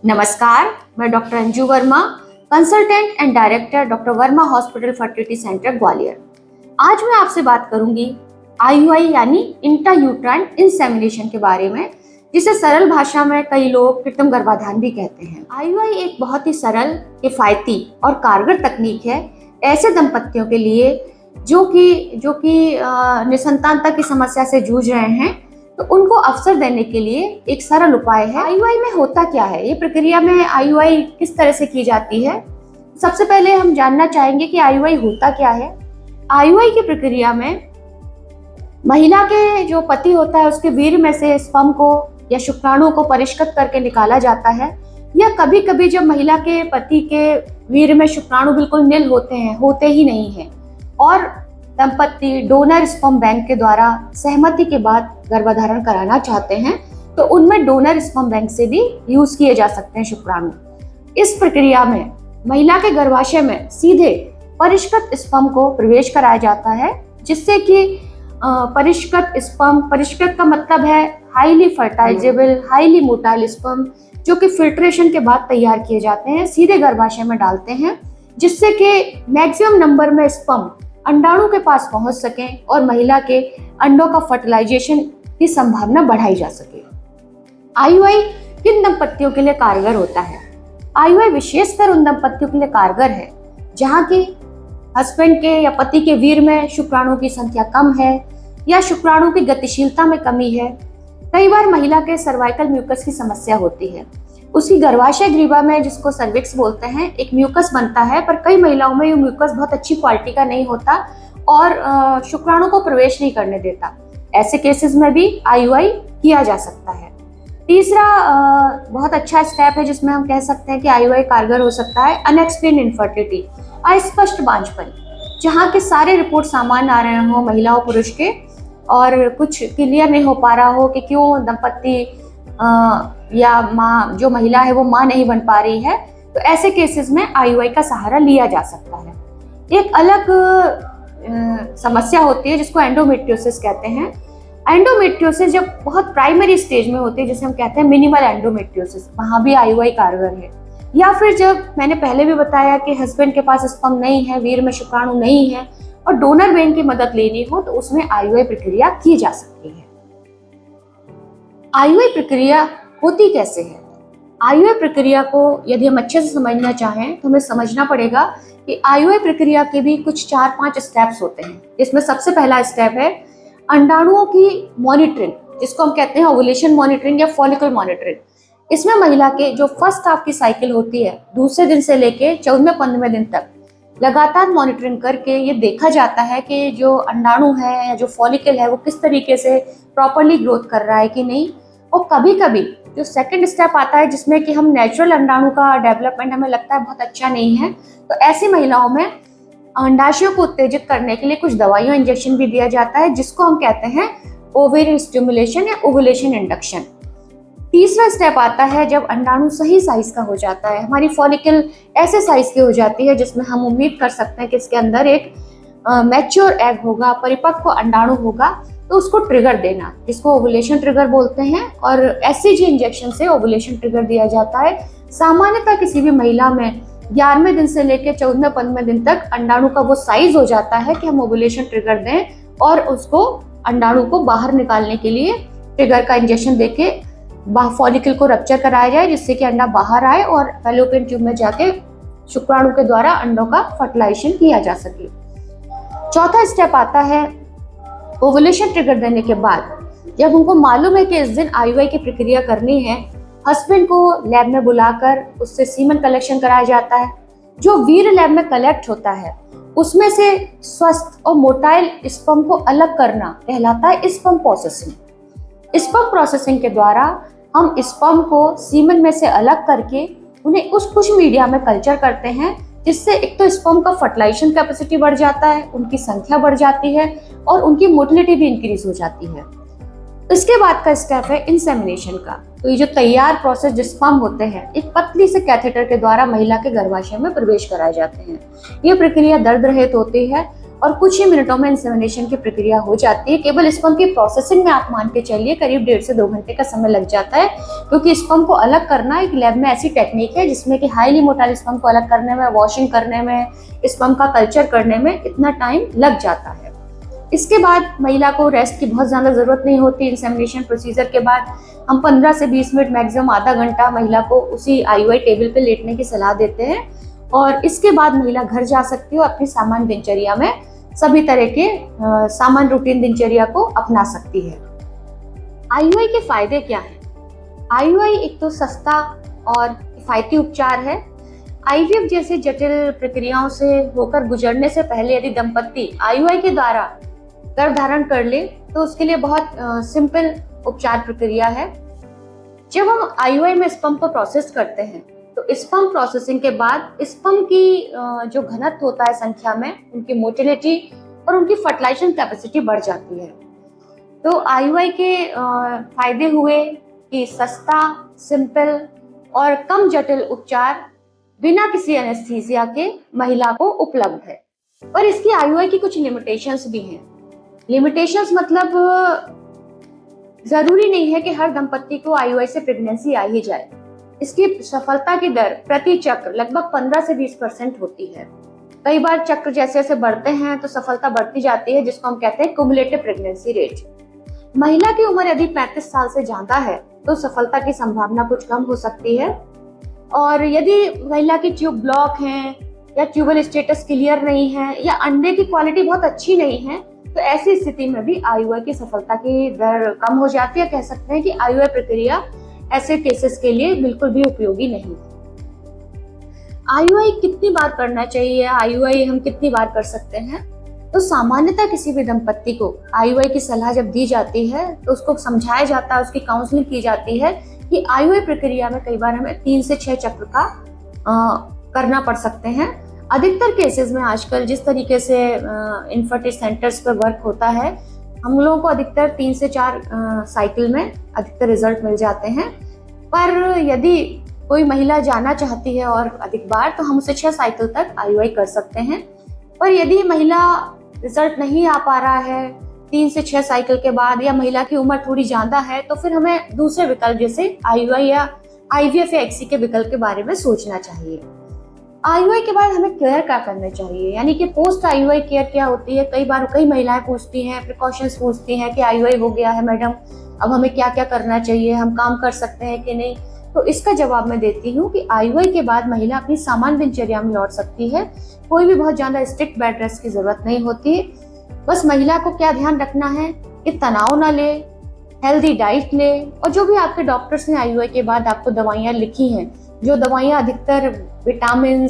नमस्कार, मैं doctor Anju Verma, consultant and director doctor Verma hospital fertility centre Gwalior. आज मैं आपसे बात करूंगी आईयूआई यानी इंट्रायूट्राइन इंसेमिनेशन के बारे में, जिसे सरल भाषा में कई लोग कृत्रिम गर्भाधान भी कहते हैं। आईयूआई एक बहुत ही सरल, किफायती और कारगर तकनीक है ऐसे दंपतियों के लिए जो कि निसंतानता की समस्या से जूझ रहे हैं, तो उनको अवसर देने के लिए एक सरल उपाय है। आईयूआई में होता क्या है, ये प्रक्रिया में आईयूआई किस तरह से की जाती है। सबसे पहले हम जानना चाहेंगे कि आईयूआई होता क्या है। आईयूआई की प्रक्रिया में महिला के जो पति होता है उसके वीर्य में से स्पर्म को या शुक्राणु को परिष्कृत करके निकाला जाता है, या कभी कभी जब महिला के पति के वीर्य में शुक्राणु बिल्कुल निल होते ही नहीं है और दंपति डोनर स्पर्म बैंक के द्वारा सहमति के बाद गर्भधारण कराना चाहते हैं, तो उनमें डोनर स्पर्म बैंक से भी यूज किए जा सकते हैं शुक्राणु। इस प्रक्रिया में महिला के गर्भाशय में सीधे परिष्कृत स्पर्म को प्रवेश कराया जाता है, जिससे कि परिष्कृत का मतलब है हाईली फर्टाइजेबल, हाईली मोटाइल स्पर्म, जो कि फिल्ट्रेशन के बाद तैयार किए जाते हैं, सीधे गर्भाशय में डालते हैं, जिससे कि मैक्सिमम नंबर में स्पर्म अंडाणु के पास पहुंच सकें और महिला के अंडों का फर्टिलाइजेशन की संभावना बढ़ाई जा सके। आईयूआई किन दंपतियों के लिए कारगर होता है? आईयूआई विशेषकर उन दंपतियों के लिए कारगर है जहां की हस्बैंड के या पति के वीर्य में शुक्राणु की संख्या कम है या शुक्राणु की गतिशीलता में कमी है। कई बार महिला के सर्वाइकल म्यूकस की समस्या होती है, उसकी गर्भाशय ग्रीवा में, जिसको सर्विक्स बोलते हैं, एक म्यूकस बनता है, पर कई महिलाओं में ये म्यूकस बहुत अच्छी क्वालिटी का नहीं होता और शुक्राणु को प्रवेश नहीं करने देता। ऐसे केसेस में भी आईयूआई किया जा सकता है। तीसरा बहुत अच्छा स्टेप है जिसमें हम कह सकते हैं कि आईयूआई कारगर हो सकता है, अनएक्सप्लेन्ड इनफर्टिलिटी, अस्पष्ट बांझपन, जहाँ के सारे रिपोर्ट सामान्य आ रहे हो महिला और पुरुष के और कुछ क्लियर नहीं हो पा रहा हो कि क्यों दंपति या माँ, जो महिला है वो माँ नहीं बन पा रही है, तो ऐसे केसेस में आईयूआई का सहारा लिया जा सकता है। एक अलग समस्या होती है जिसको एंडोमेट्रियोसिस कहते हैं। एंडोमेट्रियोसिस जब बहुत प्राइमरी स्टेज में होती है, जिसे हम कहते हैं मिनिमल एंडोमेट्रियोसिस, वहाँ भी आईयूआई कारगर है। या फिर जब मैंने पहले भी बताया कि हस्बैंड के पास स्पर्म नहीं है, वीर्य में शुक्राणु नहीं है और डोनर बैंक की मदद लेनी हो, तो उसमें आईयूआई प्रक्रिया की जा सकती है। आईयूआई प्रक्रिया होती कैसे है? आईयूआई प्रक्रिया को यदि हम अच्छे से समझना चाहें तो हमें समझना पड़ेगा कि आईयूआई प्रक्रिया के भी कुछ 4-5 स्टेप्स होते हैं। इसमें सबसे पहला स्टेप है अंडाणुओं की मॉनिटरिंग, जिसको हम कहते हैं ओवुलेशन मॉनिटरिंग या फॉलिकल मॉनिटरिंग। इसमें महिला के जो फर्स्ट हाफ की साइकिल होती है, दूसरे दिन से लेके 14वें-15वें दिन तक लगातार मॉनिटरिंग करके ये देखा जाता है कि जो अंडाणु है या जो फॉलिकल है वो किस तरीके से प्रॉपरली ग्रोथ कर रहा है कि नहीं। और कभी कभी जो सेकंड स्टेप आता है जिसमें कि हम नेचुरल अंडाणु का डेवलपमेंट हमें लगता है बहुत अच्छा नहीं है, तो ऐसी महिलाओं में अंडाशयों को उत्तेजित करने के लिए कुछ दवाइयों इंजेक्शन भी दिया जाता है, जिसको हम कहते हैं ओवेरियन स्टिमुलेशन या ओवुलेशन इंडक्शन। तीसरा स्टेप आता है जब अंडाणु सही साइज का हो जाता है, हमारी फॉलिकल ऐसे साइज की हो जाती है जिसमें हम उम्मीद कर सकते हैं कि इसके अंदर एक मैच्योर एग होगा, परिपक्व अंडाणु होगा, तो उसको ट्रिगर देना, जिसको ओवुलेशन ट्रिगर बोलते हैं। और एससीजी इंजेक्शन से ओवुलेशन ट्रिगर दिया जाता है। सामान्यतः किसी भी महिला में 11वें दिन से लेकर 14वें-15वें दिन तक अंडाणु का वो साइज हो जाता है कि हम ओवुलेशन ट्रिगर दें और उसको अंडाणु को बाहर निकालने के लिए ट्रिगर का इंजेक्शन देके फॉलिकल को रप्चर कराया जाए, जिससे कि अंडा बाहर आए और फैलोपियन ट्यूब में जाके शुक्राणु के द्वारा अंडों का फर्टिलाइजेशन किया जा सके। चौथा स्टेप आता है ओवुलेशन ट्रिगर देने के बाद जब उनको मालूम है कि इस दिन आईयूआई की प्रक्रिया करनी है, हस्बैंड को लैब में बुलाकर उससे सीमन कलेक्शन कराया जाता है। जो वीर्य लैब में कलेक्ट होता है उसमें से स्वस्थ और मोटाइल स्पर्म को अलग करना कहलाता है स्पर्म प्रोसेसिंग। स्पर्म प्रोसेसिंग के द्वारा हम स्पर्म को सीमन में से अलग करके उन्हें कुछ मीडिया में कल्चर करते हैं, जिससे एक तो स्पर्म का फर्टिलाइजेशन कैपेसिटी बढ़ जाता है, उनकी संख्या बढ़ जाती है और उनकी मोटिलिटी भी इंक्रीज हो जाती है। इसके बाद का स्टेप है इंसेमिनेशन का। तो ये जो तैयार प्रोसेस जो स्पर्म होते हैं, एक पतली से कैथेटर के द्वारा महिला के गर्भाशय में प्रवेश कराए जाते हैं। ये प्रक्रिया दर्द रहित होती है और कुछ ही मिनटों में इंसेमिनेशन की प्रक्रिया हो जाती है। केवल स्पर्म की प्रोसेसिंग में आप मान के चलिए करीब 1.5 से 2 घंटे का समय लग जाता है, क्योंकि स्पर्म को अलग करना एक लैब में ऐसी टेक्निक है जिसमें कि हाईली मोटाइल स्पर्म को अलग करने में, वॉशिंग करने में, स्पर्म का कल्चर करने में इतना टाइम लग जाता है। इसके बाद महिला को रेस्ट की बहुत ज़्यादा ज़रूरत नहीं होती। इंसेमिनेशन प्रोसीजर के बाद हम 15 से 20 मिनट मैक्सिमम आधा घंटा महिला को उसी IUI टेबल पे लेटने की सलाह देते हैं और इसके बाद महिला घर जा सकती है और अपनी सामान्य दिनचर्या में सभी तरह के सामान्य रूटीन दिनचर्या को अपना सकती है। IUI के फायदे क्या हैं? IUI एक तो सस्ता और किफायती उपचार है। IVF जैसी जटिल प्रक्रियाओं से होकर गुजरने से पहले यदि दंपत्ति IUI के द्वारा गर्भ धारण कर ले तो उसके लिए बहुत सिंपल उपचार प्रक्रिया है। जब हम IUI में स्पर्म को प्रोसेस करते हैं तो स्पर्म प्रोसेसिंग के बाद स्पर्म की जो घनत्व होता है संख्या में, उनकी मोटिलिटी और उनकी फर्टिलाइजेशन कैपेसिटी बढ़ जाती है। तो IUI के फायदे हुए कि सस्ता, सिंपल और कम जटिल उपचार बिना किसी एनेस्थीसिया के महिला को उपलब्ध है। और इसकी IUI की कुछ लिमिटेशंस भी हैं। लिमिटेशंस मतलब जरूरी नहीं है कि हर दंपत्ति को IUI से प्रेगनेंसी आ ही जाए। इसकी सफलता की दर प्रति चक्र लगभग 15 से 20% होती है। कई बार चक्र जैसे जैसे बढ़ते हैं तो सफलता बढ़ती जाती है, जिसको हम कहते हैं क्युमुलेटिव प्रेगनेंसी रेट। महिला की उम्र यदि 35 साल से ज्यादा है तो सफलता की संभावना कुछ कम हो सकती है। और यदि महिला की ट्यूब ब्लॉक है या ट्यूबल स्टेटस क्लियर नहीं है या अंडे की क्वालिटी बहुत अच्छी नहीं है तो ऐसी स्थिति में भी IUI की सफलता की दर कम हो जाती है। कह सकते हैं कि IUI प्रक्रिया ऐसे केसेस के लिए बिल्कुल भी उपयोगी नहीं है। IUI कितनी बार करना चाहिए, IUI हम कितनी बार कर सकते हैं? तो सामान्यतः किसी भी दंपत्ति को IUI की सलाह जब दी जाती है तो उसको समझाया जाता है, उसकी काउंसलिंग की जाती है कि IUI प्रक्रिया में कई बार हमें 3 से 6 चक्र का करना पड़ सकते हैं। अधिकतर केसेस में आजकल जिस तरीके से इनफर्टिलिटी सेंटर्स पर वर्क होता है, हम लोगों को अधिकतर 3 से 4 साइकिल में अधिकतर रिजल्ट मिल जाते हैं। पर यदि कोई महिला जाना चाहती है और अधिक बार तो हम उसे 6 साइकिल तक IUI कर सकते हैं। पर यदि महिला रिजल्ट नहीं आ पा रहा है 3 से 6 साइकिल के बाद या महिला की उम्र थोड़ी ज्यादा है तो फिर हमें दूसरे विकल्प जैसे IUI या IVF या XC के विकल्प के बारे में सोचना चाहिए। IUI के बाद हमें केयर क्या करना चाहिए, यानी कि पोस्ट IUI केयर क्या होती है। कई बार कई महिलाएं पूछती हैं, प्रिकॉशंस पूछती हैं कि IUI हो गया है मैडम, अब हमें क्या क्या करना चाहिए, हम काम कर सकते हैं कि नहीं। तो इसका जवाब मैं देती हूँ कि IUI के बाद महिला अपनी सामान्य दिनचर्या में लौट सकती है। कोई भी बहुत ज्यादा स्ट्रिक्ट बेड रेस्ट की जरूरत नहीं होती। बस महिला को क्या ध्यान रखना है कि तनाव ना ले, हेल्दी डाइट ले और जो भी आपके डॉक्टर्स ने IUI के बाद आपको दवाइयाँ लिखी हैं, जो दवाइयाँ अधिकतर विटामिन,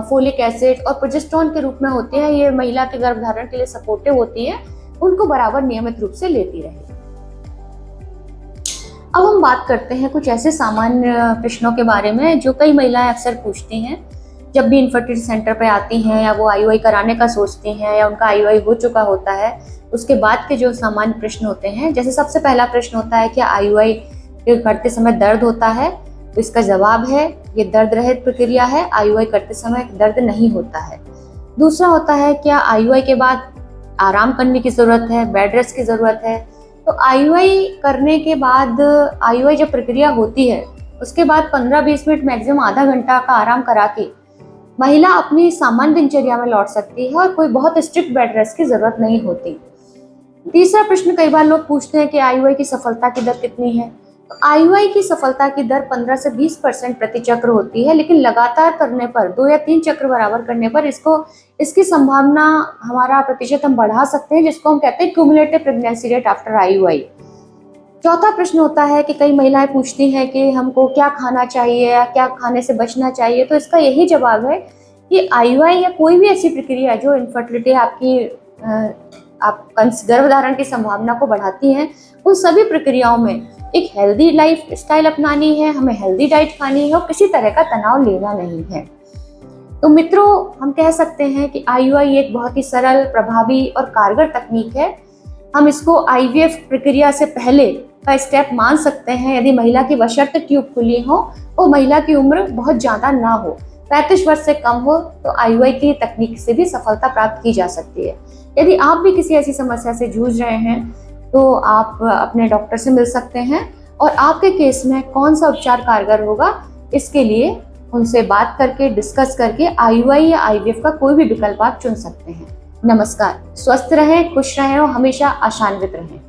फोलिक एसिड और प्रोजेस्टेरोन के रूप में होती है, ये महिला के गर्भधारण के लिए सपोर्टिव होती है, उनको बराबर नियमित रूप से लेती रहे। अब हम बात करते हैं कुछ ऐसे सामान्य प्रश्नों के बारे में जो कई महिलाएं अक्सर पूछती हैं जब भी इनफर्टिलिटी सेंटर पे आती हैं या वो IUI कराने का सोचती हैं या उनका IUI हो चुका होता है। उसके बाद के जो सामान्य प्रश्न होते हैं, जैसे सबसे पहला प्रश्न होता है क्या IUI करते समय दर्द होता है? तो इसका जवाब है ये दर्द रहित प्रक्रिया है, IUI करते समय दर्द नहीं होता है। दूसरा होता है क्या IUI के बाद आराम करने की जरूरत है, बेड रेस्ट की जरूरत है? तो IUI करने के बाद IUI जब प्रक्रिया होती है उसके बाद 15-20 मिनट मैक्सिमम आधा घंटा का आराम करा के महिला अपनी सामान्य दिनचर्या में लौट सकती है और कोई बहुत स्ट्रिक्ट बेड रेस्ट की जरूरत नहीं होती। तीसरा प्रश्न कई बार लोग पूछते हैं कि IUI की सफलता की दर कितनी है? तो IUI की सफलता की दर 15 से 20% प्रति चक्र होती है, लेकिन लगातार करने पर 2 या 3 चक्र बराबर करने पर इसकी संभावना हमारा प्रतिशत हम बढ़ा सकते हैं, जिसको हम कहते हैं cumulative pregnancy rate after IUI। चौथा प्रश्न होता है कि कई महिलाएं पूछती हैं कि हमको क्या खाना चाहिए या क्या खाने से बचना चाहिए। तो इसका यही जवाब है कि IUI या कोई भी ऐसी प्रक्रिया जो इनफर्टिलिटी आपकी गर्भधारण की संभावना को बढ़ाती हैं, उन सभी प्रक्रियाओं में एक हेल्दी लाइफ स्टाइल अपनानी है, हमें हेल्दी डाइट खानी है और किसी तरह का तनाव लेना नहीं है। तो मित्रों, हम कह सकते हैं कि IUI एक बहुत ही सरल, प्रभावी और कारगर तकनीक है। हम इसको IVF प्रक्रिया से पहले का स्टेप मान सकते हैं यदि महिला की बशर्ते ट्यूब खुली हो और महिला की उम्र बहुत ज्यादा ना हो। 35 वर्ष से कम हो तो IUI की तकनीक से भी सफलता प्राप्त की जा सकती है। यदि आप भी किसी ऐसी समस्या से जूझ रहे हैं तो आप अपने डॉक्टर से मिल सकते हैं और आपके केस में कौन सा उपचार कारगर होगा इसके लिए उनसे बात करके डिस्कस करके IUI या IVF का कोई भी विकल्प आप चुन सकते हैं। नमस्कार, स्वस्थ रहें, खुश रहें और हमेशा आशान्वित रहें।